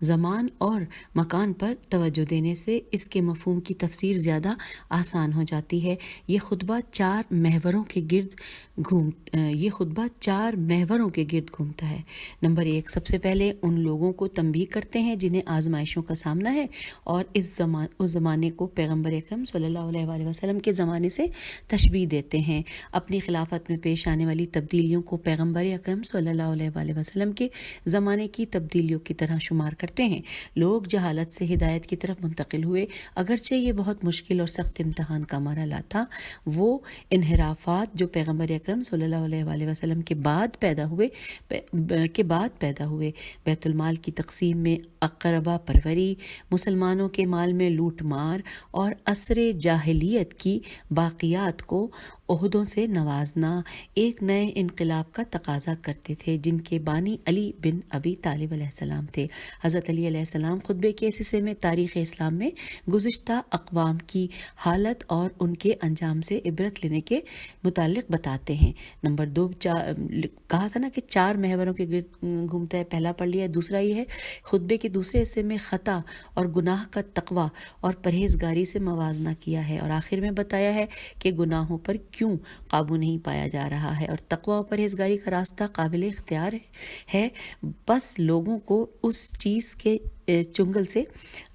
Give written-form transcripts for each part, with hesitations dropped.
زمان اور مکان پر توجہ دینے سے اس کے مفہوم کی تفسیر زیادہ آسان ہو جاتی ہے۔ یہ خطبہ چار محوروں کے گرد گھومتا ہے۔ نمبر 1، سب سے پہلے ان لوگوں کو تنبیہ کرتے ہیں جنہیں آزمائشوں کا سامنا ہے اور اس زمانے کو پیغمبر اکرم صلی اللہ علیہ وآلہ وسلم کے زمانے سے تشبیہ دیتے ہیں۔ اپنی خلافت میں پیش آنے والی تبدیلیوں کو پیغمبر اکرم صلی اللہ علیہ وآلہ وسلم کے زمانے کی تبدیلیوں کی طرح شمار کرتے ہیں۔ لوگ جہالت سے ہدایت کی طرف منتقل ہوئے، اگرچہ یہ بہت مشکل اور سخت امتحان کا مرحلہ تھا۔ وہ انحرافات جو پیغمبر اکرم صلی اللہ علیہ وآلہ وسلم کے بعد پیدا ہوئے، بیت المال کی تقسیم میں اقربا پروری، مسلمانوں کے مال میں لوٹ مار اور عصر جاہلیت کی باقیات کو عہدوں سے نوازنا ایک نئے انقلاب کا تقاضا کرتے تھے، جن کے بانی علی بن ابی طالب علیہ السلام تھے۔ حضرت علی علیہ السلام خطبے کے اس حصے میں تاریخ اسلام میں گزشتہ اقوام کی حالت اور ان کے انجام سے عبرت لینے کے متعلق بتاتے ہیں۔ نمبر 2، کہا تھا نا کہ 4 محوروں کے گرد گھومتا ہے، پہلا پڑھ لیا۔ دوسرا یہ ہے، خطبے کے دوسرے حصے میں خطا اور گناہ کا تقوی اور پرہیزگاری سے موازنہ کیا ہے، اور آخر میں بتایا ہے کہ گناہوں پر کیوں قابو نہیں پایا جا رہا ہے اور تقوی و پرہیزگاری کا راستہ قابل اختیار ہے، بس لوگوں کو اس چیز کے چنگل سے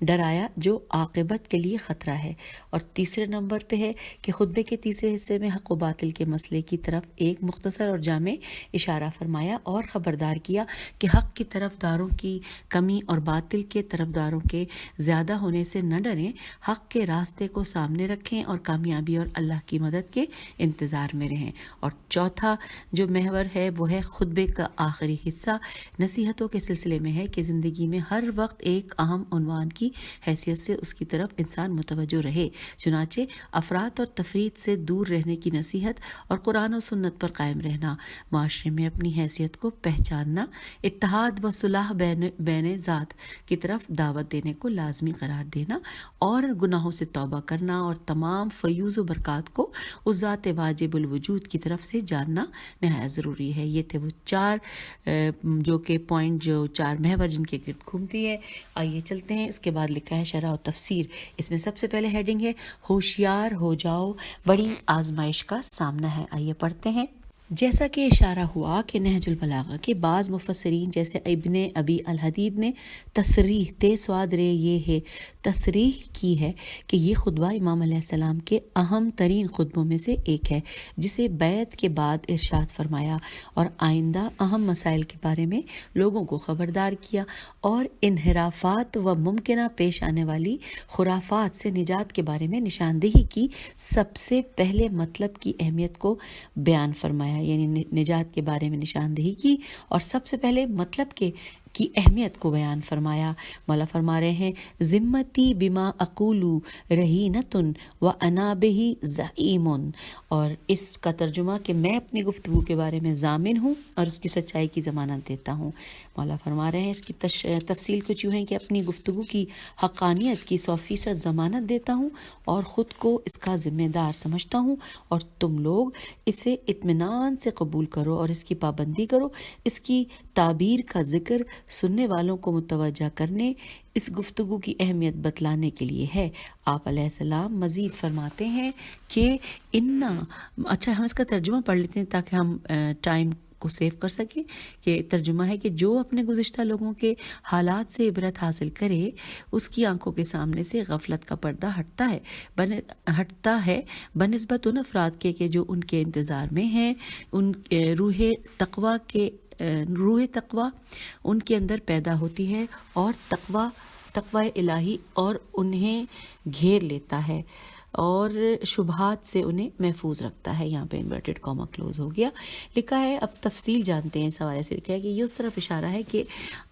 ڈرایا جو عاقبت کے لیے خطرہ ہے۔ اور تیسرے نمبر پہ ہے کہ خطبے کے تیسرے حصے میں حق و باطل کے مسئلے کی طرف ایک مختصر اور جامع اشارہ فرمایا اور خبردار کیا کہ حق کی طرف داروں کی کمی اور باطل کے طرف داروں کے زیادہ ہونے سے نہ ڈریں، حق کے راستے کو سامنے رکھیں اور کامیابی اور اللہ کی مدد کے انتظار میں رہیں۔ اور چوتھا جو محور ہے وہ ہے خطبے کا آخری حصہ، نصیحتوں کے سلسلے میں ہے کہ زندگی میں ہر وقت ایک اہم عنوان کی حیثیت سے اس کی طرف انسان متوجہ رہے، چنانچہ افراط اور تفریط سے دور رہنے کی نصیحت اور قرآن و سنت پر قائم رہنا، معاشرے میں اپنی حیثیت کو پہچاننا، اتحاد و صلح بین ذات کی طرف دعوت دینے کو لازمی قرار دینا اور گناہوں سے توبہ کرنا اور تمام فیوز و برکات کو اس ذات واجب الوجود کی طرف سے جاننا نہایت ضروری ہے۔ یہ تھے وہ 4 جو کہ پوائنٹ، جو 4 محور جن کے گرد گھومتی ہے۔ آئیے چلتے ہیں، اس کے بعد لکھا ہے شرح و تفسیر۔ اس میں سب سے پہلے ہیڈنگ ہے ہوشیار ہو جاؤ، بڑی آزمائش کا سامنا ہے۔ آئیے پڑھتے ہیں۔ جیسا کہ اشارہ ہوا کہ نہج البلاغہ کے بعض مفسرین جیسے ابن ابی الحدید نے تصریح کی ہے کہ یہ خطبہ امام علیہ السلام کے اہم ترین خطبوں میں سے ایک ہے، جسے بیعت کے بعد ارشاد فرمایا اور آئندہ اہم مسائل کے بارے میں لوگوں کو خبردار کیا اور انحرافات و ممکنہ پیش آنے والی خرافات سے نجات کے بارے میں نشاندہی کی سب سے پہلے مطلب کی اہمیت کو بیان فرمایا، یعنی نجات کے بارے میں نشاندہی کی اور سب سے پہلے مطلب کی اہمیت کو بیان فرمایا۔ مولا فرما رہے ہیں ذمتی بما اقولو رہینتن و انا بہی زعیم، اور اس کا ترجمہ کہ میں اپنی گفتگو کے بارے میں ضامن ہوں اور اس کی سچائی کی ضمانت دیتا ہوں۔ مولا فرما رہے ہیں اس کی تفصیل کچھ یوں ہے کہ اپنی گفتگو کی حقانیت کی 100% ضمانت دیتا ہوں اور خود کو اس کا ذمہ دار سمجھتا ہوں، اور تم لوگ اسے اطمینان سے قبول کرو اور اس کی پابندی کرو۔ اس کی تعبیر کا ذکر سننے والوں کو متوجہ کرنے، اس گفتگو کی اہمیت بتلانے کے لیے ہے۔ آپ علیہ السلام مزید فرماتے ہیں کہ اچھا ہم اس کا ترجمہ پڑھ لیتے ہیں تاکہ ہم ٹائم کو سیو کر سکیں، کہ ترجمہ ہے کہ جو اپنے گزشتہ لوگوں کے حالات سے عبرت حاصل کرے، اس کی آنکھوں کے سامنے سے غفلت کا پردہ ہٹتا ہے بنسبت ان افراد کے کہ جو ان کے انتظار میں ہیں۔ ان روح تقوی ان کے اندر پیدا ہوتی ہے اور تقوی الہی اور انہیں گھیر لیتا ہے اور شبہات سے انہیں محفوظ رکھتا ہے۔ یہاں پہ انورٹڈ کاما کلوز ہو گیا۔ لکھا ہے، اب تفصیل جانتے ہیں۔ اس حوالے سے لکھا ہے کہ یہ اس طرف اشارہ ہے کہ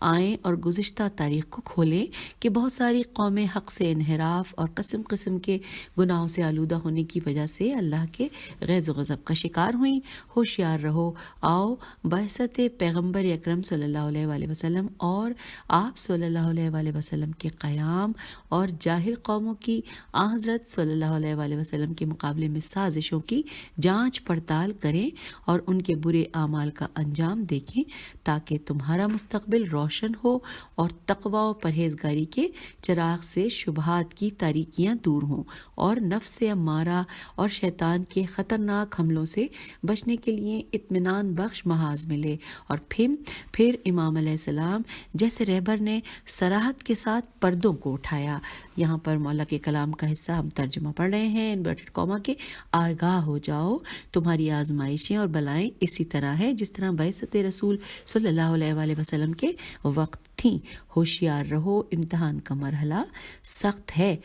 آئیں اور گزشتہ تاریخ کو کھولیں کہ بہت ساری قومیں حق سے انحراف اور قسم قسم کے گناہوں سے آلودہ ہونے کی وجہ سے اللہ کے غیظ و غضب کا شکار ہوئیں۔ ہوشیار رہو، آؤ بعثت پیغمبر اکرم صلی اللہ علیہ وآلہ وسلم اور آپ صلی اللہ علیہ وآلہ وسلم کے قیام اور جاہل قوموں کی حضرت صلی اللہ اللہ علیہ وآلہ وسلم کے مقابلے میں سازشوں کی جانچ پڑتال کریں اور ان کے برے اعمال کا انجام دیکھیں تاکہ تمہارا مستقبل روشن ہو اور تقوی و پرہیزگاری کے چراغ سے شبہات کی تاریکیاں دور ہوں اور نفس امارہ اور شیطان کے خطرناک حملوں سے بچنے کے لیے اطمینان بخش محاذ ملے۔ اور پھر امام علیہ السلام جیسے رہبر نے صراحت کے ساتھ پردوں کو اٹھایا۔ یہاں پر مولا کے کلام کا حصہ ہم ترجمہ پڑھ رہے ہیں انورٹڈ کاما کے۔ آگاہ ہو جاؤ، تمہاری آزمائشیں اور بلائیں اسی طرح ہیں جس طرح بعثت رسول صلی اللہ علیہ وآلہ وسلم کے وقت تھیں۔ ہوشیار رہو، امتحان کا مرحلہ سخت ہے۔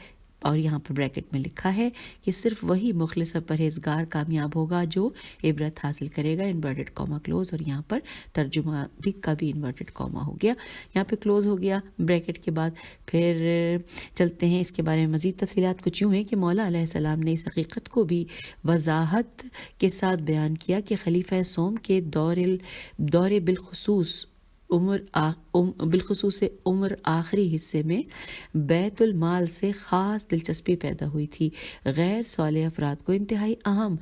اور یہاں پر بریکٹ میں لکھا ہے کہ صرف وہی مخلص اور پرہیزگار کامیاب ہوگا جو عبرت حاصل کرے گا، انورٹڈ کاما کلوز۔ اور یہاں پر ترجمہ بھی کبھی انورٹڈ کاما ہو گیا، یہاں پہ کلوز ہو گیا بریکٹ کے بعد۔ پھر چلتے ہیں اس کے بارے میں مزید تفصیلات۔ کچھ یوں ہیں کہ مولا علیہ السلام نے اس حقیقت کو بھی وضاحت کے ساتھ بیان کیا کہ خلیفہ سوم کے دور بالخصوص عمر آخری حصے میں بیت المال سے خاص دلچسپی پیدا ہوئی تھی۔ غیر صالح افراد کو انتہائی اہم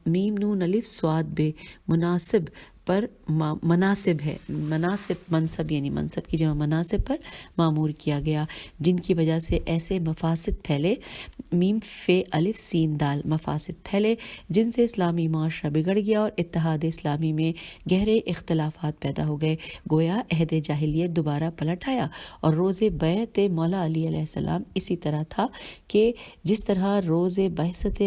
میم نون الف صاد بے مناسب پر مناسب ہے، منصب یعنی منصب کی جمع مناسب پر معمور کیا گیا، جن کی وجہ سے ایسے مفاسد پھیلے، میم فے الف سین دال، مفاسد پھیلے جن سے اسلامی معاشرہ بگڑ گیا اور اتحاد اسلامی میں گہرے اختلافات پیدا ہو گئے۔ گویا عہد جاہلیت دوبارہ پلٹ آیا اور روز بیعت مولا علی علیہ السلام اسی طرح تھا کہ جس طرح روز بعثت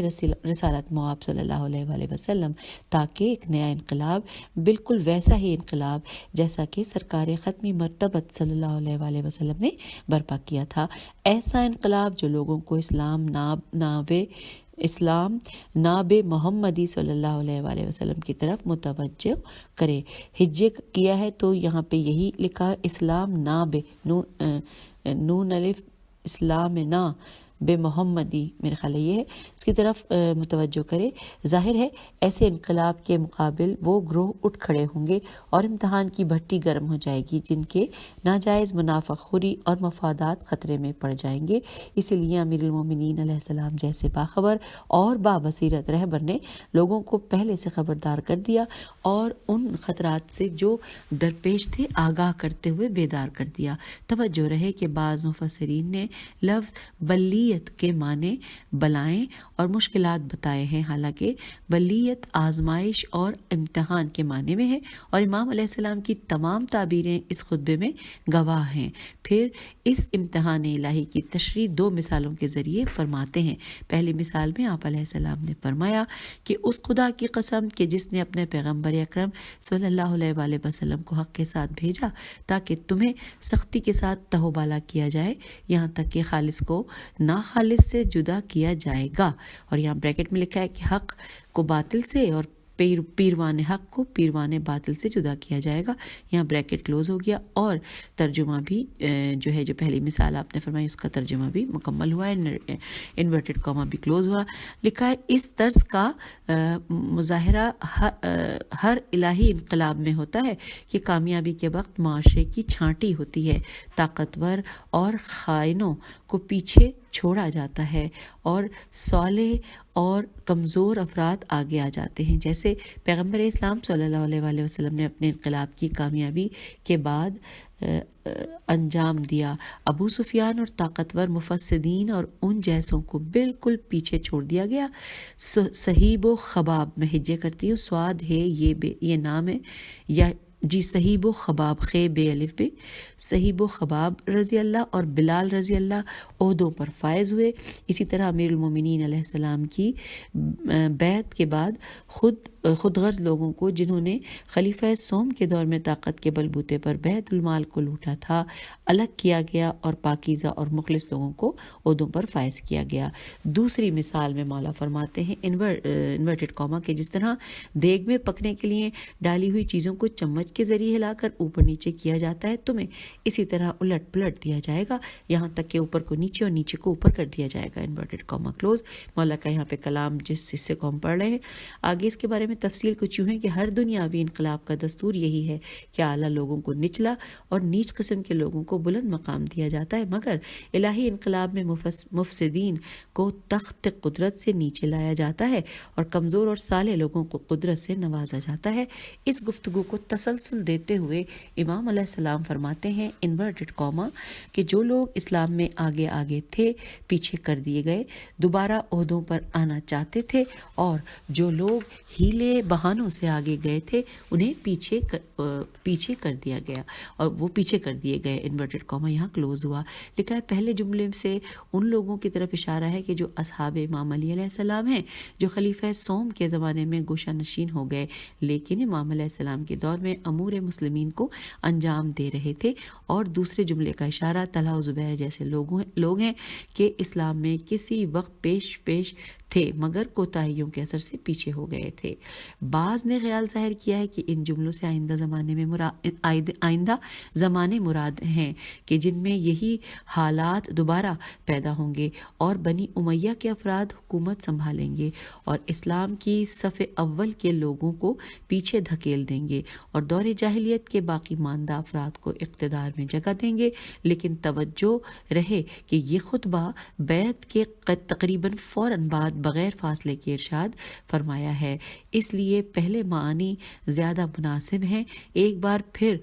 رسالت مآب صلی اللہ علیہ وآلہ وسلم، تاکہ ایک نیا انقلاب، بالکل ویسا ہی انقلاب جیسا کہ سرکار ختمی مرتبت صلی اللہ علیہ وآلہ وسلم نے برپا کیا تھا، ایسا انقلاب جو لوگوں کو اسلام ناب محمدی صلی اللہ علیہ وآلہ وسلم کی طرف متوجہ کرے۔ ہجے کیا ہے تو یہاں پہ یہی لکھا اسلام ناب نون الف اسلام نا بے محمدی، میرے خیال ہے یہ ہے، اس کی طرف متوجہ کرے۔ ظاہر ہے ایسے انقلاب کے مقابل وہ گروہ اٹھ کھڑے ہوں گے اور امتحان کی بھٹی گرم ہو جائے گی جن کے ناجائز منافع خوری اور مفادات خطرے میں پڑ جائیں گے۔ اسی لیے امیر المومنین علیہ السلام جیسے باخبر اور بابصیرت رہبر نے لوگوں کو پہلے سے خبردار کر دیا اور ان خطرات سے جو درپیش تھے آگاہ کرتے ہوئے بیدار کر دیا۔ توجہ رہے کہ بعض مفسرین نے لفظ بلیت کے معنی بلائیں اور مشکلات بتائے ہیں، حالانکہ بلیت آزمائش اور امتحان کے معنی میں ہے، اور امام علیہ السلام کی تمام تعبیریں اس خطبے میں گواہ ہیں۔ پھر اس امتحان الہی کی تشریح دو مثالوں کے ذریعے فرماتے ہیں۔ پہلی مثال میں آپ علیہ السلام نے فرمایا کہ اس خدا کی قسم کہ جس نے اپنے پیغمبر اکرم صلی اللہ علیہ وآلہ وسلم کو حق کے ساتھ بھیجا تاکہ تمہیں سختی کے ساتھ تہو بالا کیا جائے، یہاں تک کہ خالص کو ناخالص سے جدا کیا جائے گا۔ اور یہاں بریکٹ میں لکھا ہے کہ حق کو باطل سے اور پیروان حق کو پیروان باطل سے جدا کیا جائے گا۔ یہاں بریکٹ کلوز ہو گیا اور ترجمہ بھی جو ہے، جو پہلی مثال آپ نے فرمائی اس کا ترجمہ بھی مکمل ہوا ہے، انورٹڈ کاما بھی کلوز ہوا۔ لکھا ہے اس طرز کا مظاہرہ ہر الہی انقلاب میں ہوتا ہے کہ کامیابی کے وقت معاشرے کی چھانٹی ہوتی ہے، طاقتور اور خائنوں کو پیچھے چھوڑا جاتا ہے اور صالح اور کمزور افراد آگے آ جاتے ہیں، جیسے پیغمبر اسلام صلی اللہ علیہ وآلہ وسلم نے اپنے انقلاب کی کامیابی کے بعد انجام دیا۔ ابو سفیان اور طاقتور مفسدین اور ان جیسوں کو بالکل پیچھے چھوڑ دیا گیا۔ صہیب و خباب، میں ہجے کرتی ہوں، سواد ہے یہ نام ہے، یا جی صہیب و خباب، خے بے الف بے، صہیب و خباب رضی اللہ اور بلال رضی اللہ عہدوں پر فائز ہوئے۔ اسی طرح امیر المومنین علیہ السلام کی بیعت کے بعد خود غرض لوگوں کو جنہوں نے خلیفہ سوم کے دور میں طاقت کے بلبوتے پر بیت المال کو لوٹا تھا الگ کیا گیا اور پاکیزہ اور مخلص لوگوں کو عہدوں پر فائز کیا گیا۔ دوسری مثال میں مولا فرماتے ہیں انورٹڈ کاما کہ جس طرح دیگ میں پکنے کے لیے ڈالی ہوئی چیزوں کو چمچ کے ذریعے ہلا کر اوپر نیچے کیا جاتا ہے، تمہیں اسی طرح الٹ پلٹ دیا جائے گا یہاں تک کہ اوپر کو نیچے اور نیچے کو اوپر کر دیا جائے گا۔ Inverted Cama close. مولا کا یہاں پہ کلام جس حصے کو ہم پڑھ رہے ہیں، آگے اس کے بارے میں میں تفصیل کچھ یوں ہے کہ ہر دنیاوی انقلاب کا دستور یہی ہے کہ اعلیٰ لوگوں کو نچلا اور نیچ قسم کے لوگوں کو بلند مقام دیا جاتا ہے، مگر الہی انقلاب میں مفسدین کو تخت قدرت سے نیچے لایا جاتا ہے اور کمزور اور صالح لوگوں کو قدرت سے نوازا جاتا ہے۔ اس گفتگو کو تسلسل دیتے ہوئے امام علیہ السلام فرماتے ہیں انورٹڈ کاما کہ جو لوگ اسلام میں آگے آگے تھے پیچھے کر دیے گئے، دوبارہ عہدوں پر آنا چاہتے تھے، اور جو لوگ ہیلے بہانوں سے آگے گئے تھے انہیں پیچھے کر دیا گیا اور وہ پیچھے کر دیے گئے۔ انورٹڈ کاما یہاں کلوز ہوا۔ لکھا ہے پہلے جملے سے ان لوگوں کی طرف اشارہ ہے کہ جو اصحاب امام علی علیہ السلام ہیں، جو خلیفہ سوم کے زمانے میں گوشہ نشین ہو گئے لیکن امام علیہ السلام کے دور میں امور مسلمین کو انجام دے رہے تھے، اور دوسرے جملے کا اشارہ طلحہ و زبیر جیسے لوگ ہیں کہ اسلام میں کسی وقت پیش تھے مگر کوتاہیوں کے اثر سے پیچھے ہو گئے تھے۔ بعض نے خیال ظاہر کیا ہے کہ ان جملوں سے آئندہ زمانے مراد ہیں کہ جن میں یہی حالات دوبارہ پیدا ہوں گے اور بنی امیہ کے افراد حکومت سنبھالیں گے اور اسلام کی صف اول کے لوگوں کو پیچھے دھکیل دیں گے اور دور جاہلیت کے باقی ماندہ افراد کو اقتدار میں جگہ دیں گے۔ لیکن توجہ رہے کہ یہ خطبہ بیعت کے تقریباً فوراً بعد بغیر فاصلے کے ارشاد فرمایا ہے، اس لیے پہلے معنی زیادہ مناسب ہیں۔ ایک بار پھر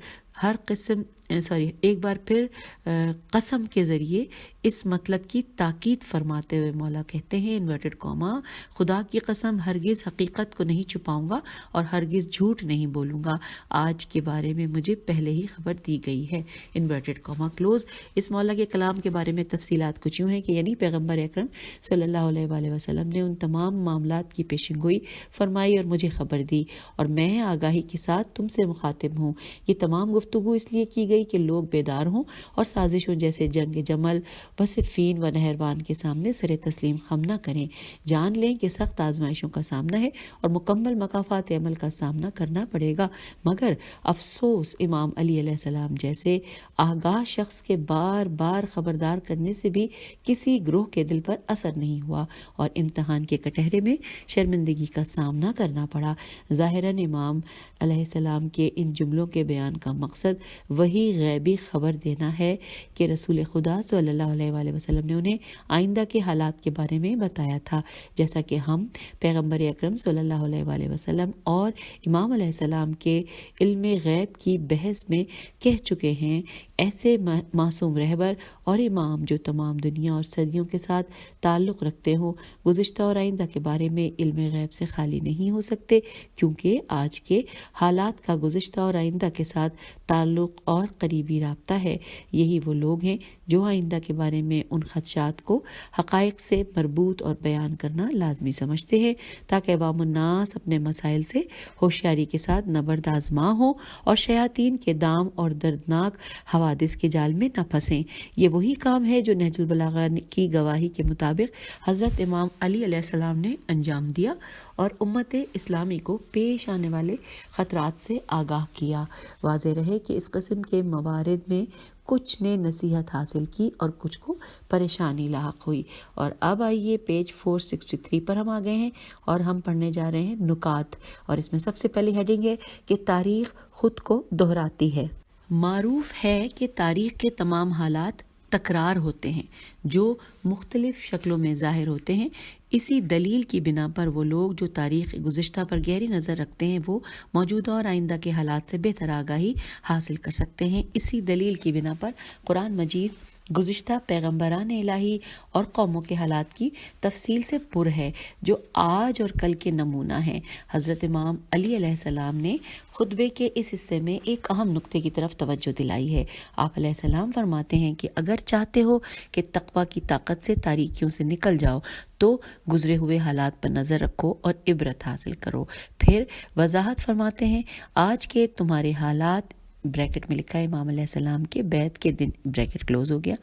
قسم کے ذریعے اس مطلب کی تاکید فرماتے ہوئے مولا کہتے ہیں انورٹڈ کاما خدا کی قسم ہرگز حقیقت کو نہیں چھپاؤں گا اور ہرگز جھوٹ نہیں بولوں گا، آج کے بارے میں مجھے پہلے ہی خبر دی گئی ہے، انورٹڈ کاما کلوز۔ اس مولا کے کلام کے بارے میں تفصیلات کچھ یوں ہیں کہ یعنی پیغمبر اکرم صلی اللہ علیہ وآلہ وسلم نے ان تمام معاملات کی پیشن گوئی فرمائی اور مجھے خبر دی، اور میں آگاہی کے ساتھ تم سے مخاطب ہوں۔ یہ تمام گفتگو اس لیے کی گئی کہ لوگ بیدار ہوں اور سازشوں جیسے جنگ جمل و صفین و نہروان کے سامنے سر تسلیم خم نہ کریں، جان لیں کہ سخت آزمائشوں کا سامنا ہے اور مکمل مکافات عمل کا سامنا کرنا پڑے گا، مگر افسوس امام علی علیہ السلام جیسے آگاہ شخص کے بار بار خبردار کرنے سے بھی کسی گروہ کے دل پر اثر نہیں ہوا اور امتحان کے کٹہرے میں شرمندگی کا سامنا کرنا پڑا۔ ظاہراً امام علیہ السلام کے ان جملوں کے بیان کا مقصد وہی غیبی خبر دینا ہے کہ رسول خدا صلی اللہ علیہ وآلہ وسلم نے انہیں آئندہ کے حالات کے بارے میں بتایا تھا، جیسا کہ ہم پیغمبر اکرم صلی اللہ علیہ وآلہ وسلم اور امام علیہ السلام کے علم غیب کی بحث میں کہہ چکے ہیں۔ ایسے معصوم رہبر اور امام جو تمام دنیا اور صدیوں کے ساتھ تعلق رکھتے ہوں گزشتہ اور آئندہ کے بارے میں علم غیب سے خالی نہیں ہو سکتے، کیونکہ آج کے حالات کا گزشتہ اور آئندہ کے ساتھ تعلق اور قریبی رابطہ ہے۔ یہی وہ لوگ ہیں جو آئندہ کے بارے میں ان خدشات کو حقائق سے مربوط اور بیان کرنا لازمی سمجھتے ہیں تاکہ عوام الناس اپنے مسائل سے ہوشیاری کے ساتھ نبرد آزما ہوں اور شیاطین کے دام اور دردناک حوادث کے جال میں نہ پھنسیں۔ یہ وہی کام ہے جو نہج البلاغہ کی گواہی کے مطابق حضرت امام علی علیہ السلام نے انجام دیا اور امت اسلامی کو پیش آنے والے خطرات سے آگاہ کیا۔ واضح رہے کہ اس قسم کے موارد میں کچھ نے نصیحت حاصل کی اور کچھ کو پریشانی لاحق ہوئی۔ اور اب آئیے پیج 463 پر ہم آ گئے ہیں اور ہم پڑھنے جا رہے ہیں نکات، اور اس میں سب سے پہلی ہیڈنگ ہے کہ تاریخ خود کو دہراتی ہے۔ معروف ہے کہ تاریخ کے تمام حالات تکرار ہوتے ہیں جو مختلف شکلوں میں ظاہر ہوتے ہیں۔ اسی دلیل کی بنا پر وہ لوگ جو تاریخ گزشتہ پر گہری نظر رکھتے ہیں وہ موجودہ اور آئندہ کے حالات سے بہتر آگاہی حاصل کر سکتے ہیں۔ اسی دلیل کی بنا پر قرآن مجید گزشتہ پیغمبران الہی اور قوموں کے حالات کی تفصیل سے پر ہے جو آج اور کل کے نمونہ ہیں۔ حضرت امام علی علیہ السلام نے خطبے کے اس حصے میں ایک اہم نقطے کی طرف توجہ دلائی ہے۔ آپ علیہ السلام فرماتے ہیں کہ اگر چاہتے ہو کہ تقویٰ کی طاقت سے تاریکیوں سے نکل جاؤ تو گزرے ہوئے حالات پر نظر رکھو اور عبرت حاصل کرو۔ پھر وضاحت فرماتے ہیں آج کے تمہارے حالات بریکٹ میں لکھا ہے امام علیہ السلام کے بیعت کے دن، بریکٹ کلوز ہو گیا،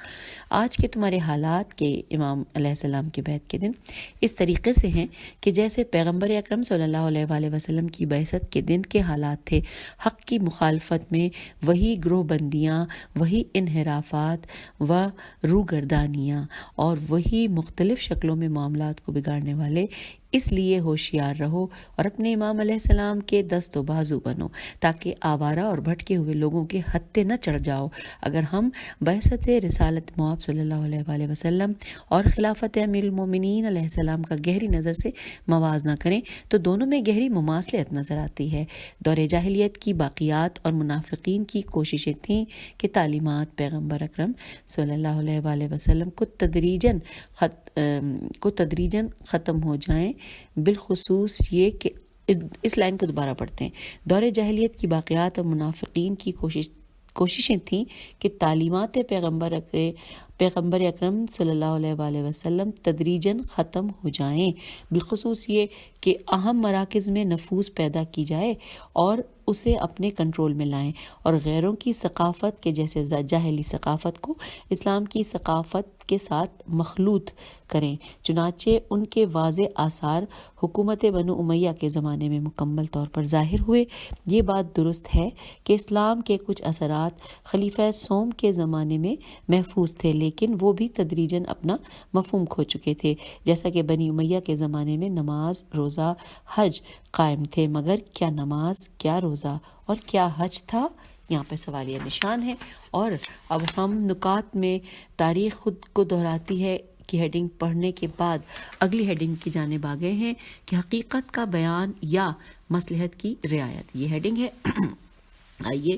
آج کے تمہارے حالات کے امام علیہ السلام کے بیعت کے دن اس طریقے سے ہیں کہ جیسے پیغمبر اکرم صلی اللہ علیہ وآلہ وسلم کی بعثت کے دن کے حالات تھے۔ حق کی مخالفت میں وہی گروہ بندیاں، وہی انحرافات و روگردانیاں اور وہی مختلف شکلوں میں معاملات کو بگاڑنے والے اس لیے ہوشیار رہو اور اپنے امام علیہ السلام کے دست و بازو بنو تاکہ آوارہ اور بھٹکے ہوئے لوگوں کے ہتھے نہ چڑھ جاؤ۔ اگر ہم بعثت رسالت مواب صلی اللہ علیہ وآلہ وسلم اور خلافت امیر المومنین علیہ السلام کا گہری نظر سے موازنہ کریں تو دونوں میں گہری مماثلت نظر آتی ہے۔ دور جاہلیت کی باقیات اور منافقین کی کوششیں تھیں کہ تعلیمات پیغمبر اکرم صلی اللہ علیہ وآلہ وسلم کو تدریجاً ختم ہو جائیں، بالخصوص یہ کہ اس لائن کو دوبارہ پڑھتے ہیں۔ دور جاہلیت کی باقیات اور منافقین کی کوششیں تھیں کہ تعلیمات پیغمبر اکرم صلی اللہ علیہ وآلہ وسلم تدریجاً ختم ہو جائیں، بالخصوص یہ کہ اہم مراکز میں نفوذ پیدا کی جائے اور اسے اپنے کنٹرول میں لائیں اور غیروں کی ثقافت کے جیسے جاہلی ثقافت کو اسلام کی ثقافت کے ساتھ مخلوط کریں۔ چنانچہ ان کے واضح آثار حکومت بنو امیہ کے زمانے میں مکمل طور پر ظاہر ہوئے۔ یہ بات درست ہے کہ اسلام کے کچھ اثرات خلیفہ سوم کے زمانے میں محفوظ تھے، لیکن وہ بھی تدریجاً اپنا مفہوم کھو چکے تھے، جیسا کہ بنی امیہ کے زمانے میں نماز، روزہ، حج قائم تھے، مگر کیا نماز، کیا روزہ اور کیا حج تھا؟ یہاں پہ سوالیہ نشان ہے۔ اور اب ہم نکات میں تاریخ خود کو دہراتی ہے کی ہیڈنگ پڑھنے کے بعد اگلی ہیڈنگ کی جانب آ گئے ہیں کہ حقیقت کا بیان یا مصلحت کی رعایت، یہ ہیڈنگ ہے۔ آئیے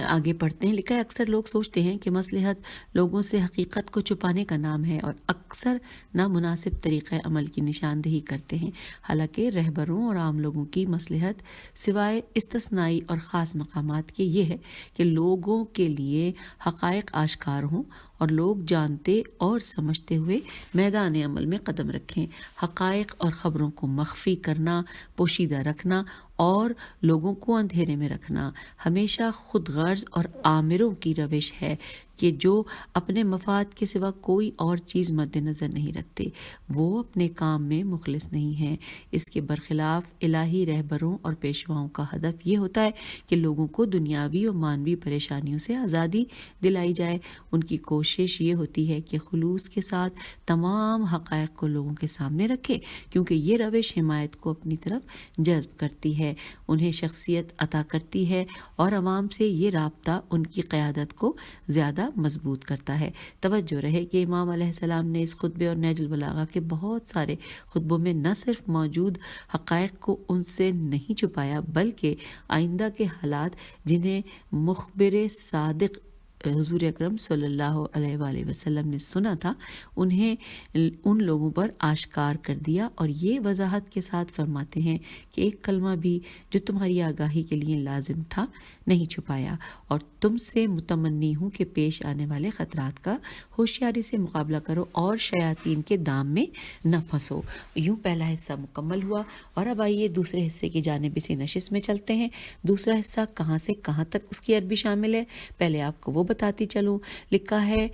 آگے پڑھتے ہیں۔ لکھا ہے اکثر لوگ سوچتے ہیں کہ مصلحت لوگوں سے حقیقت کو چھپانے کا نام ہے اور اکثر نامناسب طریقہ عمل کی نشاندہی کرتے ہیں، حالانکہ رہبروں اور عام لوگوں کی مصلحت سوائے استثنائی اور خاص مقامات کے یہ ہے کہ لوگوں کے لیے حقائق آشکار ہوں اور لوگ جانتے اور سمجھتے ہوئے میدان عمل میں قدم رکھیں۔ حقائق اور خبروں کو مخفی کرنا، پوشیدہ رکھنا اور لوگوں کو اندھیرے میں رکھنا ہمیشہ خود غرض اور آمروں کی روش ہے کہ جو اپنے مفاد کے سوا کوئی اور چیز مد نظر نہیں رکھتے، وہ اپنے کام میں مخلص نہیں ہیں۔ اس کے برخلاف الہی رہبروں اور پیشواؤں کا ہدف یہ ہوتا ہے کہ لوگوں کو دنیاوی اور مانوی پریشانیوں سے آزادی دلائی جائے۔ ان کی کوشش یہ ہوتی ہے کہ خلوص کے ساتھ تمام حقائق کو لوگوں کے سامنے رکھے، کیونکہ یہ روش حمایت کو اپنی طرف جذب کرتی ہے، انہیں شخصیت عطا کرتی ہے اور عوام سے یہ رابطہ ان کی قیادت کو زیادہ مضبوط کرتا ہے۔ توجہ رہے کہ امام علیہ السلام نے اس خطبے اور نہج البلاغہ کے بہت سارے خطبوں میں نہ صرف موجود حقائق کو ان سے نہیں چھپایا، بلکہ آئندہ کے حالات جنہیں مخبر صادق حضور اکرم صلی اللہ علیہ وآلہ وسلم نے سنا تھا انہیں ان لوگوں پر آشکار کر دیا، اور یہ وضاحت کے ساتھ فرماتے ہیں کہ ایک کلمہ بھی جو تمہاری آگاہی کے لیے لازم تھا نہیں چھپایا، اور تم سے متمنی ہوں کہ پیش آنے والے خطرات کا ہوشیاری سے مقابلہ کرو اور شیاطین کے دام میں نہ پھنسو۔ یوں پہلا حصہ مکمل ہوا، اور اب آئیے دوسرے حصے کی جانب اسی نشست میں چلتے ہیں۔ دوسرا حصہ کہاں سے کہاں تک اس کی عربی شامل ہے، پہلے آپ کو وہ بتاتی چلوں۔ لکھا ہے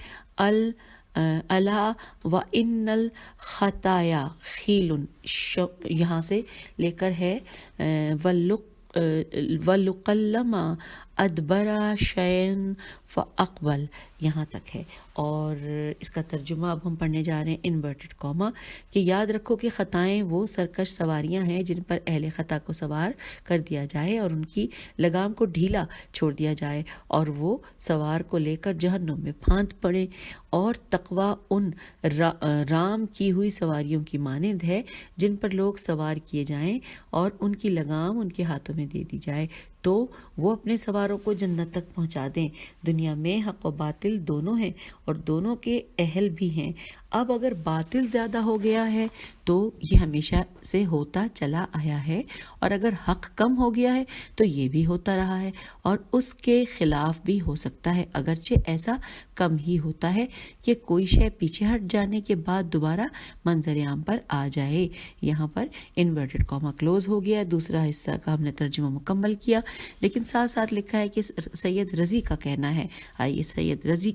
الا وان الخطایا خیل، یہاں سے لے کر ہے وَلُقَلَّمَا ادبرا شین فاقبل، یہاں تک ہے۔ اور اس کا ترجمہ اب ہم پڑھنے جا رہے ہیں انورٹڈ کاما، کہ یاد رکھو کہ خطائیں وہ سرکش سواریاں ہیں جن پر اہل خطا کو سوار کر دیا جائے اور ان کی لگام کو ڈھیلا چھوڑ دیا جائے اور وہ سوار کو لے کر جہنم میں پھانت پڑے، اور تقویٰ ان رام کی ہوئی سواریوں کی مانند ہے جن پر لوگ سوار کیے جائیں اور ان کی لگام ان کے ہاتھوں میں دے دی جائے تو وہ اپنے سواروں کو جنت تک پہنچا دیں۔ دنیا میں حق و باطل دونوں ہیں اور دونوں کے اہل بھی ہیں۔ اب اگر باطل زیادہ ہو گیا ہے تو یہ ہمیشہ سے ہوتا چلا آیا ہے، اور اگر حق کم ہو گیا ہے تو یہ بھی ہوتا رہا ہے اور اس کے خلاف بھی ہو سکتا ہے، اگرچہ ایسا کم ہی ہوتا ہے کہ کوئی شے پیچھے ہٹ جانے کے بعد دوبارہ منظر عام پر آ جائے۔ یہاں پر انورٹڈ کاما کلوز ہو گیا، دوسرا حصہ کا ہم نے ترجمہ مکمل کیا، لیکن ساتھ ساتھ لکھا ہے کہ سید رضی کا کہنا ہے۔ آئیے سید رضی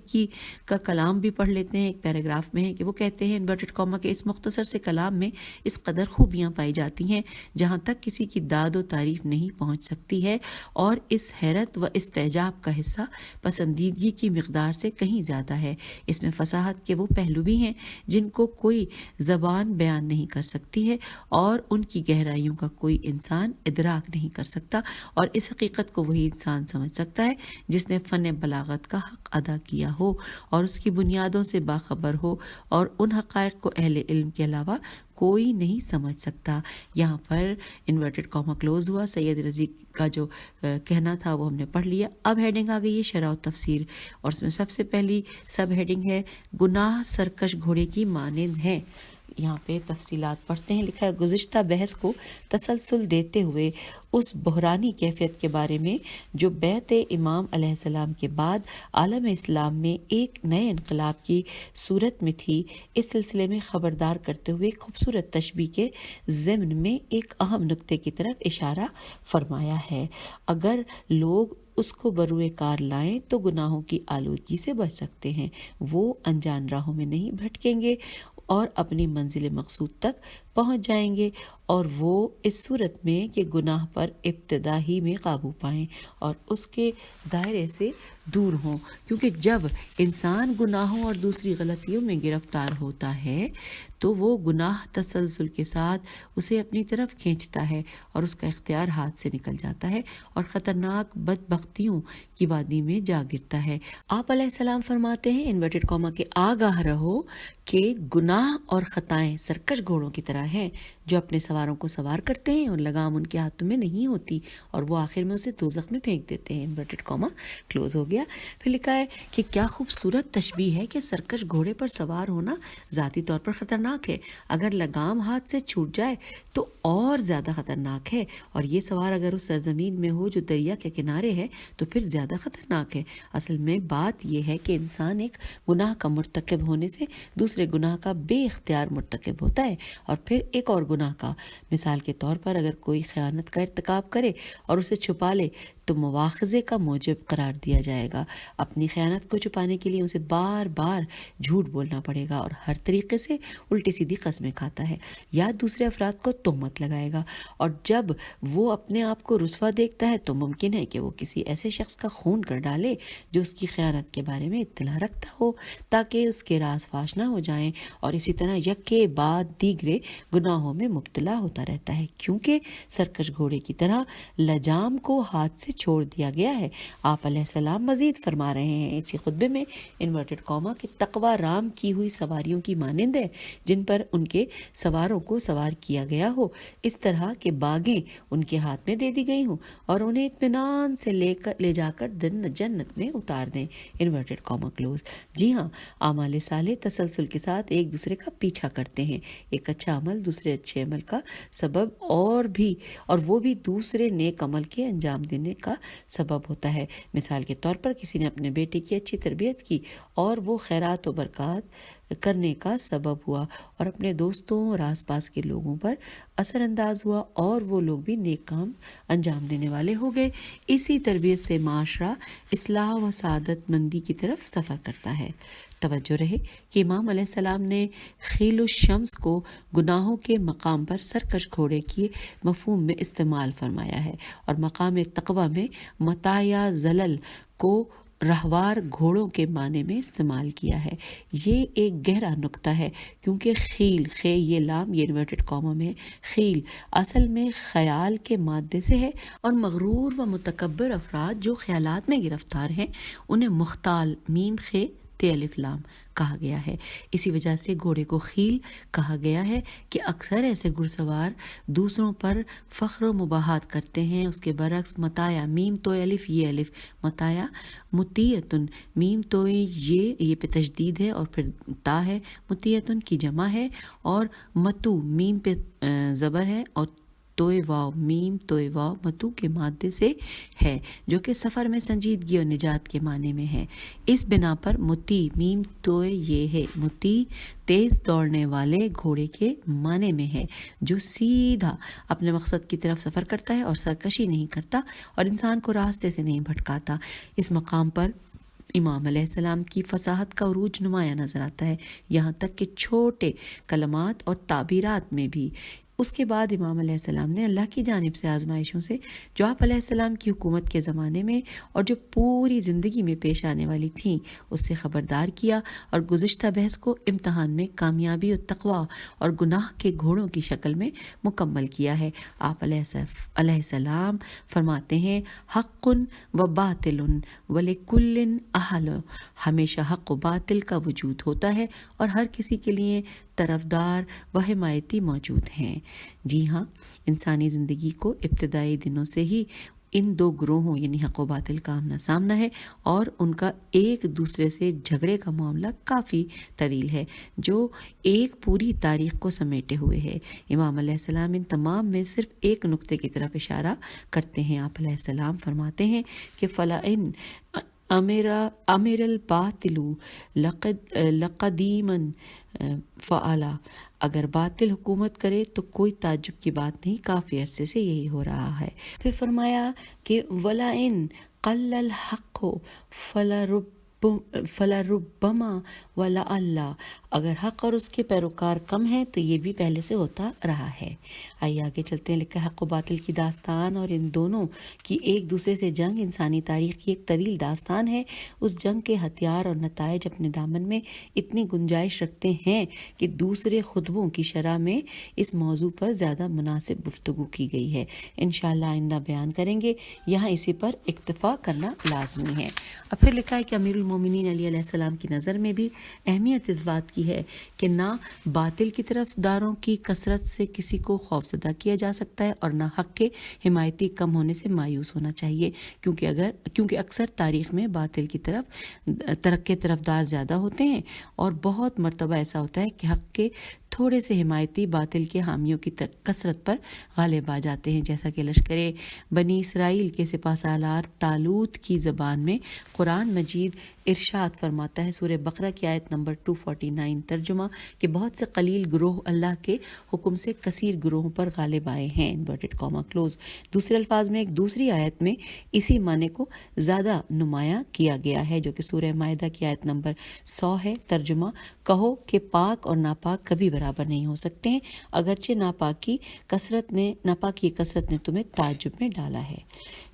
کا کلام بھی پڑھ لیتے ہیں۔ ایک پیراگراف میں ہے کہ وہ کہتے ہیں انورٹڈ کاما کے اس مختصر سے کلام میں میں اس قدر خوبیاں پائی جاتی ہیں جہاں تک کسی کی داد و تعریف نہیں پہنچ سکتی ہے، اور اس حیرت و استعجاب کا حصہ پسندیدگی کی مقدار سے کہیں زیادہ ہے۔ اس میں فصاحت کے وہ پہلو بھی ہیں جن کو کوئی زبان بیان نہیں کر سکتی ہے اور ان کی گہرائیوں کا کوئی انسان ادراک نہیں کر سکتا، اور اس حقیقت کو وہی انسان سمجھ سکتا ہے جس نے فن بلاغت کا حق ادا کیا ہو اور اس کی بنیادوں سے باخبر ہو، اور ان حقائق کو اہل علم کے علاوہ کوئی نہیں سمجھ سکتا۔ یہاں پر انورٹڈ کاما کلوز ہوا۔ سید رضی کا جو کہنا تھا وہ ہم نے پڑھ لیا۔ اب ہیڈنگ آ گئی ہے شرح و تفسیر، اور اس میں سب سے پہلی سب ہیڈنگ ہے گناہ سرکش گھوڑے کی مانند ہیں۔ یہاں پہ تفصیلات پڑھتے ہیں۔ لکھا ہے گزشتہ بحث کو تسلسل دیتے ہوئے اس بحرانی کیفیت کے بارے میں جو بیعت امام علیہ السلام کے بعد عالم اسلام میں ایک نئے انقلاب کی صورت میں تھی، اس سلسلے میں خبردار کرتے ہوئے خوبصورت تشبیہ کے ضمن میں ایک اہم نکتے کی طرف اشارہ فرمایا ہے۔ اگر لوگ اس کو بروئے کار لائیں تو گناہوں کی آلودگی سے بچ سکتے ہیں، وہ انجان راہوں میں نہیں بھٹکیں گے اور اپنی منزل مقصود تک پہنچ جائیں گے، اور وہ اس صورت میں کہ گناہ پر ابتدا ہی میں قابو پائیں اور اس کے دائرے سے دور ہوں، کیونکہ جب انسان گناہوں اور دوسری غلطیوں میں گرفتار ہوتا ہے تو وہ گناہ تسلسل کے ساتھ اسے اپنی طرف کھینچتا ہے اور اس کا اختیار ہاتھ سے نکل جاتا ہے اور خطرناک بدبختیوں کی وادی میں جا گرتا ہے۔ آپ علیہ السلام فرماتے ہیں انورٹڈ کاما کے آگاہ رہو کہ گناہ اور خطائیں سرکش گھوڑوں کی طرح ہیں جو اپنے سواروں کو سوار کرتے ہیں اور لگام ان کے ہاتھوں میں نہیں ہوتی اور وہ آخر میں اسے دوزخ میں پھینک دیتے ہیں۔ انورٹڈ کاما کلوز ہو گیا۔ پھر لکھا ہے کہ کیا خوبصورت تشبیہ ہے کہ سرکش گھوڑے پر سوار ہونا ذاتی طور پر خطرناک ہے، اگر لگام ہاتھ سے چھوٹ جائے تو اور زیادہ خطرناک ہے، اور یہ سوار اگر اس سرزمین میں ہو جو دریا کے کنارے ہے تو پھر زیادہ خطرناک ہے۔ اصل میں بات یہ ہے کہ انسان ایک گناہ کا مرتکب ہونے سے دوسرے گناہ کا بے اختیار مرتکب ہوتا ہے اور پھر ایک اور گناہ کا۔ مثال کے طور پر اگر کوئی خیانت کا ارتکاب کرے اور اسے چھپا لے تو مواخذے کا موجب قرار دیا جائے گا۔ اپنی خیانت کو چھپانے کے لیے اسے بار بار جھوٹ بولنا پڑے گا اور ہر طریقے سے الٹی سیدھی قسمیں کھاتا ہے یا دوسرے افراد کو تہمت لگائے گا، اور جب وہ اپنے آپ کو رسوا دیکھتا ہے تو ممکن ہے کہ وہ کسی ایسے شخص کا خون کر ڈالے جو اس کی خیانت کے بارے میں اطلاع رکھتا ہو تاکہ اس کے راز فاش نہ ہو جائیں، اور اسی طرح یکے بعد دیگرے گناہوں میں مبتلا ہوتا رہتا ہے، کیونکہ سرکش گھوڑے کی طرح لجام کو ہاتھ سے چھوڑ دیا گیا ہے۔ آپ علیہ السلام مزید فرما رہے ہیں اسی خطبے میں انورٹڈ کاما کہ تقوی رام کی ہوئی سواریوں کی مانند ہے جن پر ان کے سواروں کو سوار کیا گیا ہو، اس طرح کہ باغیں ان کے ہاتھ میں دے دی گئی ہوں اور انہیں اطمینان سے لے جا کر جنت میں اتار دیں۔ Inverted Cama close. جی ہاں، اعمال صالح تسلسل کے ساتھ ایک دوسرے کا پیچھا کرتے ہیں، ایک اچھا عمل دوسرے اچھے عمل کا سبب اور وہ بھی دوسرے نیک عمل کے انجام دینے کا سبب ہوتا ہے۔ مثال کے طور پر کسی نے اپنے بیٹے کی اچھی تربیت کی اور وہ خیرات و برکات کرنے کا سبب ہوا اور اپنے دوستوں اور آس پاس کے لوگوں پر اثر انداز ہوا اور وہ لوگ بھی نیک کام انجام دینے والے ہو گئے۔ اسی تربیت سے معاشرہ اصلاح و سعادت مندی کی طرف سفر کرتا ہے۔ توجہ رہے کہ امام علیہ السلام نے خیل الشمس کو گناہوں کے مقام پر سرکش گھوڑے کے مفہوم میں استعمال فرمایا ہے اور مقام تقوی میں متاع زلل کو رہوار گھوڑوں کے معنی میں استعمال کیا ہے۔ یہ ایک گہرا نقطہ ہے کیونکہ خیل یہ لام یہ انورٹڈ کاما میں خیل اصل میں خیال کے مادے سے ہے، اور مغرور و متکبر افراد جو خیالات میں گرفتار ہیں انہیں مختال میم خے تے الف لام کہا گیا ہے۔ اسی وجہ سے گھوڑے کو خیل کہا گیا ہے کہ اکثر ایسے گھڑ سوار دوسروں پر فخر و مباحات کرتے ہیں۔ اس کے برعکس متاع میم تو الف یہ الف متاع مطیعتن میم تو یہ پہ تشدید ہے اور پھر تا ہے، مطیعتن کی جمع ہے، اور متو میم پہ زبر ہے اور توئے واو میم توئے واو متو کے مادے سے ہے جو کہ سفر میں سنجیدگی اور نجات کے معنی میں ہے۔ اس بنا پر متی میم توئے یہ ہے، متی تیز دوڑنے والے گھوڑے کے معنی میں ہے جو سیدھا اپنے مقصد کی طرف سفر کرتا ہے اور سرکشی نہیں کرتا اور انسان کو راستے سے نہیں بھٹکاتا۔ اس مقام پر امام علیہ السلام کی فصاحت کا عروج نمایاں نظر آتا ہے، یہاں تک کہ چھوٹے کلمات اور تعبیرات میں بھی۔ اس کے بعد امام علیہ السلام نے اللہ کی جانب سے آزمائشوں سے جو آپ علیہ السلام کی حکومت کے زمانے میں اور جو پوری زندگی میں پیش آنے والی تھیں اس سے خبردار کیا، اور گزشتہ بحث کو امتحان میں کامیابی اور تقویٰ اور گناہ کے گھوڑوں کی شکل میں مکمل کیا ہے۔ آپ علیہ السلام فرماتے ہیں حق و باطل ولکل اہل، ہمیشہ حق و باطل کا وجود ہوتا ہے اور ہر کسی کے لیے طرفدار و حمایتی موجود ہیں۔ جی ہاں، انسانی زندگی کو ابتدائی دنوں سے ہی ان دو گروہوں یعنی حق و باطل کا آمنا سامنا ہے، اور ان کا ایک دوسرے سے جھگڑے کا معاملہ کافی طویل ہے جو ایک پوری تاریخ کو سمیٹے ہوئے ہے۔ امام علیہ السلام ان تمام میں صرف ایک نقطے کی طرف اشارہ کرتے ہیں۔ آپ علیہ السلام فرماتے ہیں کہ فَلَئِنْ امر الباطل لقدیما فعلا، اگر باطل حکومت کرے تو کوئی تعجب کی بات نہیں، کافی عرصے سے یہی ہو رہا ہے۔ پھر فرمایا کہ وَلَئِنْ قَلَّ الْحَقُّ فَلَرُبَّمَا وَلَعَلَّ، اگر حق اور اس کے پیروکار کم ہیں تو یہ بھی پہلے سے ہوتا رہا ہے۔ آئیے آگے چلتے ہیں۔ لکھا حق و باطل کی داستان اور ان دونوں کی ایک دوسرے سے جنگ انسانی تاریخ کی ایک طویل داستان ہے۔ اس جنگ کے ہتھیار اور نتائج اپنے دامن میں اتنی گنجائش رکھتے ہیں کہ دوسرے خطبوں کی شرح میں اس موضوع پر زیادہ مناسب گفتگو کی گئی ہے، انشاءاللہ آئندہ بیان کریں گے، یہاں اسی پر اکتفا کرنا لازمی ہے۔ اور پھر لکھا ہے کہ امیر المومنین علی علیہ السلام کی نظر میں بھی اہمیت اس بات کی ہے کہ نہ باطل کی طرف داروں کی کثرت سے کسی کو خوفزدہ کیا جا سکتا ہے اور نہ حق کے حمایتی کم ہونے سے مایوس ہونا چاہیے، کیونکہ اکثر تاریخ میں باطل کی طرفدار زیادہ ہوتے ہیں، اور بہت مرتبہ ایسا ہوتا ہے کہ حق کے تھوڑے سے حمایتی باطل کے حامیوں کی کثرت پر غالب آ جاتے ہیں، جیسا کہ لشکر بنی اسرائیل کے سپہ سالار طالوت کی زبان میں قرآن مجید ارشاد فرماتا ہے، سورہ بقرہ کی آیت نمبر 249 ترجمہ، کہ بہت سے قلیل گروہ اللہ کے حکم سے کثیر گروہوں پر غالب آئے ہیں، انورٹڈ کاما کلوز۔ دوسرے الفاظ میں ایک دوسری آیت میں اسی معنی کو زیادہ نمایاں کیا گیا ہے جو کہ سورہ مائدہ کی آیت نمبر 100 ہے، ترجمہ، کہو کہ پاک اور ناپاک کبھی برابر نہیں ہو سکتے ہیں، اگرچہ ناپاکی کثرت نے تمہیں تعجب میں ڈالا ہے۔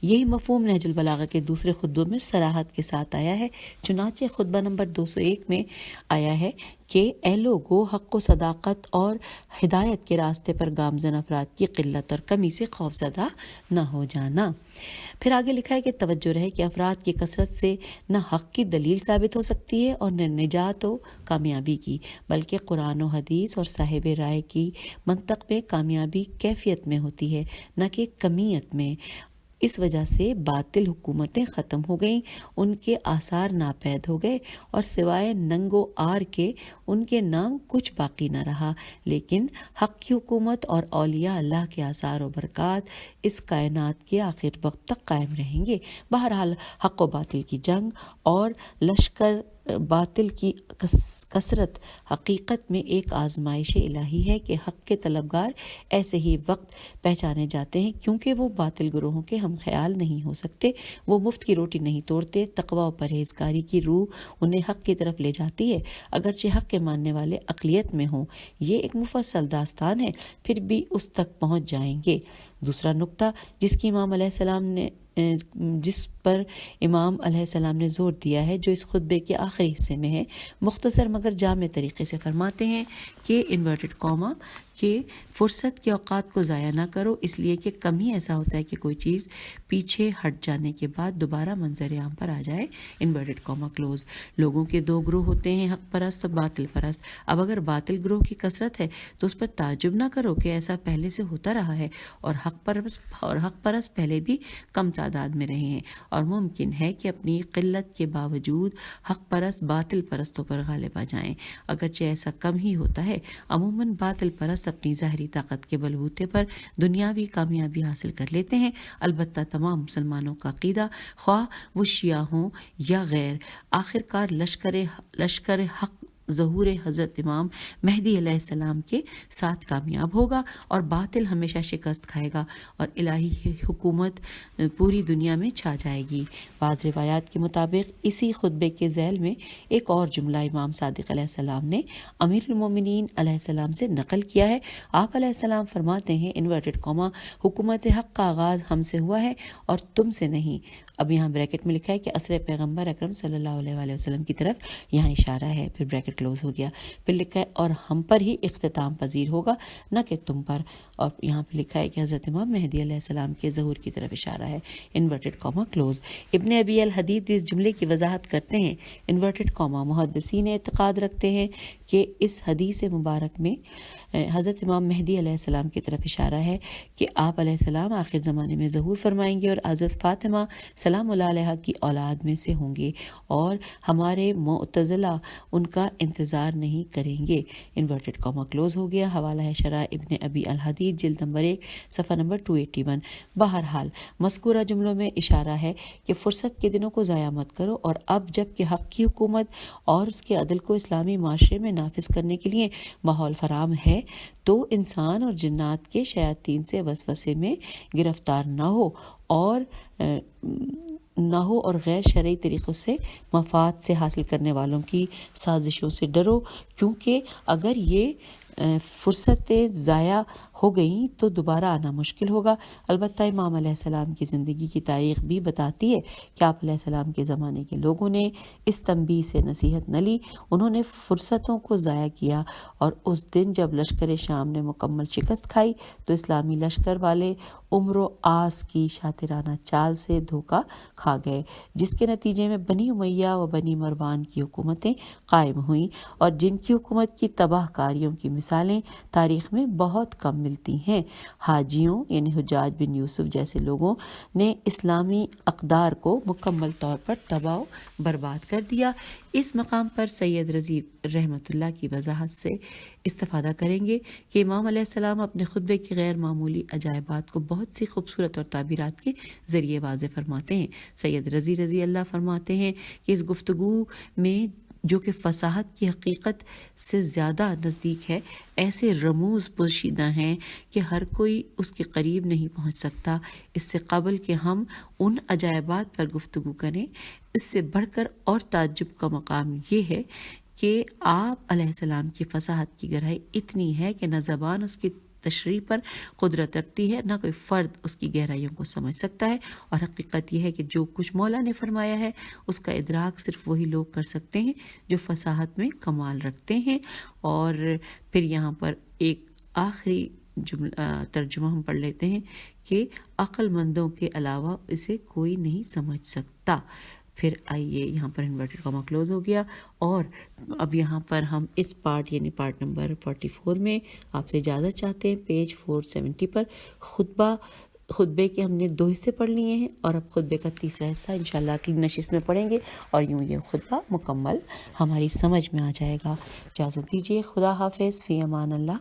یہی مفہوم نہج البلاغہ کے دوسرے خطبوں میں صراحت کے ساتھ آیا ہے، چنانچہ خطبہ نمبر 201 میں آیا ہے کہ اے لوگو، حق و صداقت اور ہدایت کے راستے پر گامزن افراد کی قلت اور کمی سے خوفزدہ نہ ہو جانا۔ پھر آگے لکھا ہے کہ توجہ رہے کہ افراد کی کثرت سے نہ حق کی دلیل ثابت ہو سکتی ہے اور نہ نجات و کامیابی کی، بلکہ قرآن و حدیث اور صاحب رائے کی منطق میں کامیابی کیفیت میں ہوتی ہے، نہ کہ کمیت میں۔ اس وجہ سے باطل حکومتیں ختم ہو گئیں، ان کے آثار ناپید ہو گئے، اور سوائے ننگ و آر کے ان کے نام کچھ باقی نہ رہا، لیکن حق کی حکومت اور اولیاء اللہ کے آثار و برکات اس کائنات کے آخر وقت تک قائم رہیں گے۔ بہرحال حق و باطل کی جنگ اور لشکر باطل کی کثرت حقیقت میں ایک آزمائش الہی ہے کہ حق کے طلبگار ایسے ہی وقت پہچانے جاتے ہیں، کیونکہ وہ باطل گروہوں کے ہم خیال نہیں ہو سکتے، وہ مفت کی روٹی نہیں توڑتے، تقوی و پرہیزگاری کی روح انہیں حق کی طرف لے جاتی ہے، اگرچہ حق کے ماننے والے اقلیت میں ہوں۔ یہ ایک مفصل داستان ہے، پھر بھی اس تک پہنچ جائیں گے۔ دوسرا نقطہ جس پر امام علیہ السلام نے زور دیا ہے، جو اس خطبے کے آخری حصے میں ہے، مختصر مگر جامع طریقے سے فرماتے ہیں کہ انورٹڈ کاما کہ فرصت کے اوقات کو ضائع نہ کرو، اس لیے کہ کم ہی ایسا ہوتا ہے کہ کوئی چیز پیچھے ہٹ جانے کے بعد دوبارہ منظر عام پر آ جائے، انورٹڈ کاما کلوز۔ لوگوں کے دو گروہ ہوتے ہیں، حق پرست اور باطل پرست۔ اب اگر باطل گروہ کی کثرت ہے تو اس پر تعجب نہ کرو کہ ایسا پہلے سے ہوتا رہا ہے، اور حق پرست پہلے بھی کم تعداد میں رہے ہیں، اور ممکن ہے کہ اپنی قلت کے باوجود حق پرست باطل پرستوں پر غالب آ جائیں، اگرچہ ایسا کم ہی ہوتا ہے۔ عموماً باطل پرست اپنی ظاہری طاقت کے بلبوتے پر دنیاوی کامیابی حاصل کر لیتے ہیں، البتہ تمام مسلمانوں کا عقیدہ، خواہ وہ شیعہ ہوں یا غیر، آخرکار لشکر حق ظہور حضرت امام مہدی علیہ السلام کے ساتھ کامیاب ہوگا اور باطل ہمیشہ شکست کھائے گا اور الہی حکومت پوری دنیا میں چھا جائے گی۔ بعض روایات کے مطابق اسی خطبے کے ذیل میں ایک اور جملہ امام صادق علیہ السلام نے امیر المومنین علیہ السلام سے نقل کیا ہے۔ آپ علیہ السلام فرماتے ہیں انورٹڈ کاما حکومت حق کا آغاز ہم سے ہوا ہے اور تم سے نہیں۔ اب یہاں بریکٹ میں لکھا ہے کہ عصر پیغمبر اکرم صلی اللہ علیہ وآلہ وسلم کی طرف یہاں اشارہ ہے، پھر بریکٹ کلوز ہو گیا، پھر لکھا ہے اور ہم پر ہی اختتام پذیر ہوگا نہ کہ تم پر، اور یہاں پہ لکھا ہے کہ حضرت امام مہدی علیہ السلام کے ظہور کی طرف اشارہ ہے، انورٹڈ کاما کلوز۔ ابن ابی الحدید اس جملے کی وضاحت کرتے ہیں، انورٹڈ کاما محدثین اعتقاد رکھتے ہیں کہ اس حدیث مبارک میں حضرت امام مہدی علیہ السلام کی طرف اشارہ ہے کہ آپ علیہ السلام آخر زمانے میں ظہور فرمائیں گے اور حضرت فاطمہ سلام اللہ علیہ کی اولاد میں سے ہوں گے اور ہمارے معتزلہ ان کا انتظار نہیں کریں گے۔ انورٹڈ کاما کلوز ہو گیا۔ حوالہ ہے شرح ابن ابی الحدید جلد نمبر 1 صفحہ نمبر 281۔ بہرحال مذکورہ جملوں میں اشارہ ہے کہ فرصت کے دنوں کو ضائع مت کرو، اور اب جب کہ حق کی حکومت اور اس کے عدل کو اسلامی معاشرے میں نافذ کرنے کے لیے ماحول فراہم ہے تو انسان اور جنات کے شیاطین سے وسوسے میں گرفتار نہ ہو اور غیر شرعی طریقوں سے مفاد سے حاصل کرنے والوں کی سازشوں سے ڈرو، کیونکہ اگر یہ فرصتیں ضائع ہو گئیں تو دوبارہ آنا مشکل ہوگا۔ البتہ امام علیہ السلام کی زندگی کی تاریخ بھی بتاتی ہے کہ آپ علیہ السلام کے زمانے کے لوگوں نے اس تنبیہ سے نصیحت نہ لی، انہوں نے فرصتوں کو ضائع کیا، اور اس دن جب لشکر شام نے مکمل شکست کھائی تو اسلامی لشکر والے عمر و آس کی شاطرانہ چال سے دھوکہ کھا گئے، جس کے نتیجے میں بنی امیہ و بنی مروان کی حکومتیں قائم ہوئیں، اور جن کی حکومت کی تباہ کاریوں کی مثالیں تاریخ میں بہت کم ملتی ہیں۔ حاجیوں یعنی حجاج بن یوسف جیسے لوگوں نے اسلامی اقدار کو مکمل طور پر تباہ و برباد کر دیا۔ اس مقام پر سید رضی رحمۃ اللہ کی وضاحت سے استفادہ کریں گے کہ امام علیہ السلام اپنے خطبے کی غیر معمولی عجائبات کو بہت سی خوبصورت اور تعبیرات کے ذریعے واضح فرماتے ہیں۔ سید رضی رضی اللہ فرماتے ہیں کہ اس گفتگو میں جو کہ فصاحت کی حقیقت سے زیادہ نزدیک ہے، ایسے رموز پوشیدہ ہیں کہ ہر کوئی اس کے قریب نہیں پہنچ سکتا۔ اس سے قبل کہ ہم ان عجائبات پر گفتگو کریں، اس سے بڑھ کر اور تعجب کا مقام یہ ہے کہ آپ علیہ السلام کی فصاحت کی گہرائی اتنی ہے کہ نہ زبان اس کی تشریح پر قدرت رکھتی ہے، نہ کوئی فرد اس کی گہرائیوں کو سمجھ سکتا ہے، اور حقیقت یہ ہے کہ جو کچھ مولا نے فرمایا ہے اس کا ادراک صرف وہی لوگ کر سکتے ہیں جو فصاحت میں کمال رکھتے ہیں۔ اور پھر یہاں پر ایک آخری ترجمہ ہم پڑھ لیتے ہیں کہ عقل مندوں کے علاوہ اسے کوئی نہیں سمجھ سکتا۔ پھر آئیے یہاں پر انورٹڈ کاما کلوز ہو گیا، اور اب یہاں پر ہم اس پارٹ یعنی پارٹ نمبر 44 میں آپ سے اجازت چاہتے ہیں۔ پیج 470 پر خطبے کے ہم نے 2 حصے پڑھ لیے ہیں، اور اب خطبے کا تیسرا حصہ انشاءاللہ اگلی نشست میں پڑھیں گے، اور یوں یہ خطبہ مکمل ہماری سمجھ میں آ جائے گا۔ اجازت دیجیے، خدا حافظ، فی امان اللہ۔